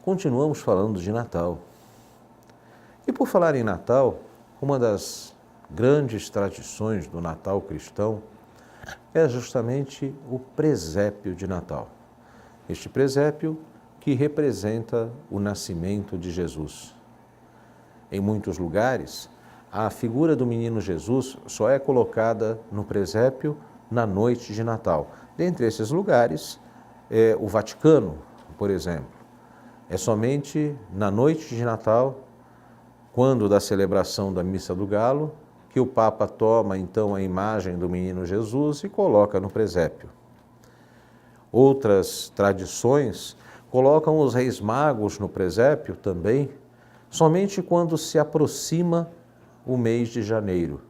continuamos falando de Natal. E por falar em Natal, uma das grandes tradições do Natal cristão é justamente o presépio de Natal. Este presépio que representa o nascimento de Jesus. Em muitos lugares, a figura do menino Jesus só é colocada no presépio na noite de Natal. Dentre esses lugares, o Vaticano, por exemplo. É somente na noite de Natal, quando da celebração da Missa do Galo, que o Papa toma então a imagem do menino Jesus e coloca no presépio. Outras tradições colocam os Reis Magos no presépio também, somente quando se aproxima o mês de janeiro,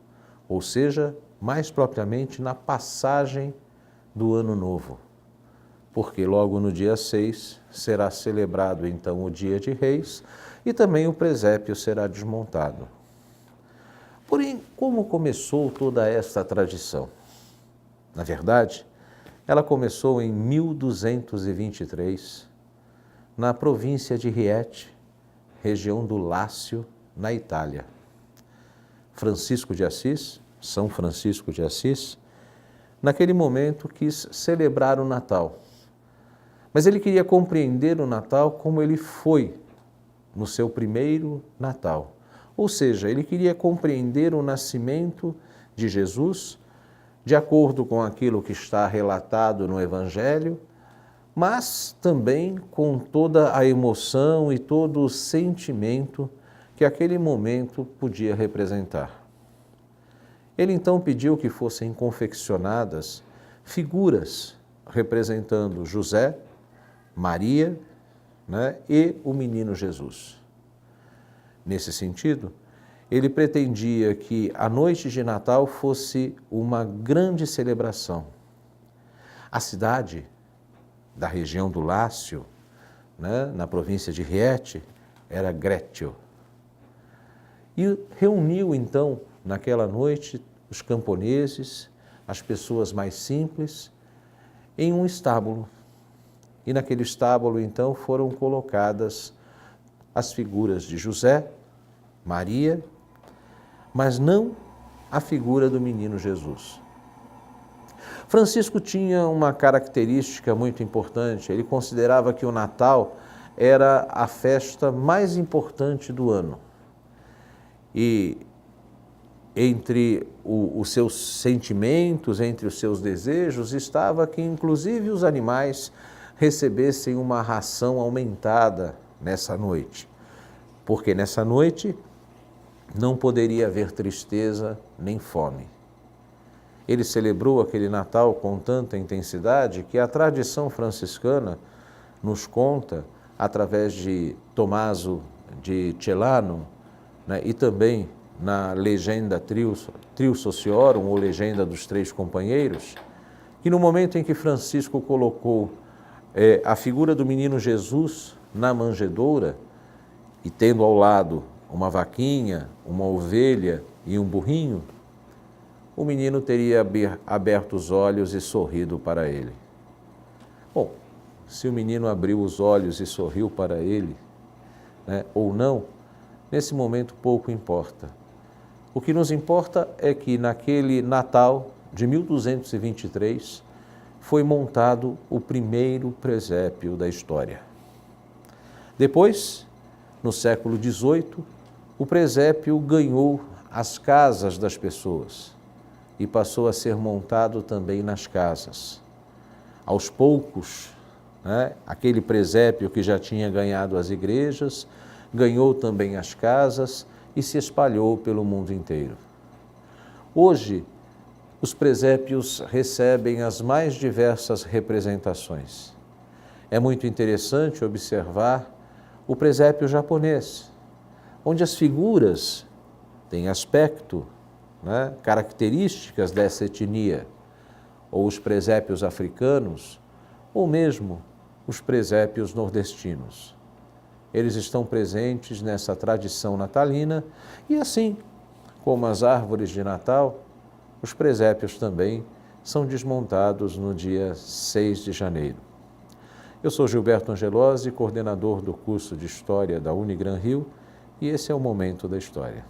ou seja, mais propriamente na passagem do Ano Novo. Porque logo no dia 6 será celebrado então o Dia de Reis e também o presépio será desmontado. Porém, como começou toda esta tradição? Na verdade, ela começou em 1223, na província de Rieti, região do Lácio, na Itália. Francisco de Assis, São Francisco de Assis, naquele momento quis celebrar o Natal. Mas ele queria compreender o Natal como ele foi no seu primeiro Natal. Ou seja, ele queria compreender o nascimento de Jesus de acordo com aquilo que está relatado no Evangelho, mas também com toda a emoção e todo o sentimento que aquele momento podia representar. Ele então pediu que fossem confeccionadas figuras representando José, Maria, e o menino Jesus. Nesse sentido, ele pretendia que a noite de Natal fosse uma grande celebração. A cidade da região do Lácio, na província de Rieti, era Grétio. E reuniu então, naquela noite, os camponeses, as pessoas mais simples, em um estábulo. E naquele estábulo, então, foram colocadas as figuras de José, Maria, mas não a figura do menino Jesus. Francisco tinha uma característica muito importante. Ele considerava que o Natal era a festa mais importante do ano. E entre os seus sentimentos, entre os seus desejos, estava que inclusive os animais recebessem uma ração aumentada nessa noite. Porque nessa noite não poderia haver tristeza nem fome. Ele celebrou aquele Natal com tanta intensidade que a tradição franciscana nos conta, através de Tommaso de Celano, e também na legenda Trio Sociorum, ou legenda dos Três Companheiros, que no momento em que Francisco colocou a figura do menino Jesus na manjedoura, e tendo ao lado uma vaquinha, uma ovelha e um burrinho, o menino teria aberto os olhos e sorrido para ele. Bom, se o menino abriu os olhos e sorriu para ele, ou não, nesse momento pouco importa. O que nos importa é que naquele Natal de 1223 foi montado o primeiro presépio da história. Depois, no século XVIII, o presépio ganhou as casas das pessoas e passou a ser montado também nas casas. Aos poucos, aquele presépio que já tinha ganhado as igrejas, ganhou também as casas e se espalhou pelo mundo inteiro. Hoje, os presépios recebem as mais diversas representações. É muito interessante observar o presépio japonês, onde as figuras têm aspecto, características dessa etnia, ou os presépios africanos, ou mesmo os presépios nordestinos. Eles estão presentes nessa tradição natalina e assim como as árvores de Natal, os presépios também são desmontados no dia 6 de janeiro. Eu sou Gilberto Angelosi, coordenador do curso de História da Unigran Rio, e esse é o Momento da História.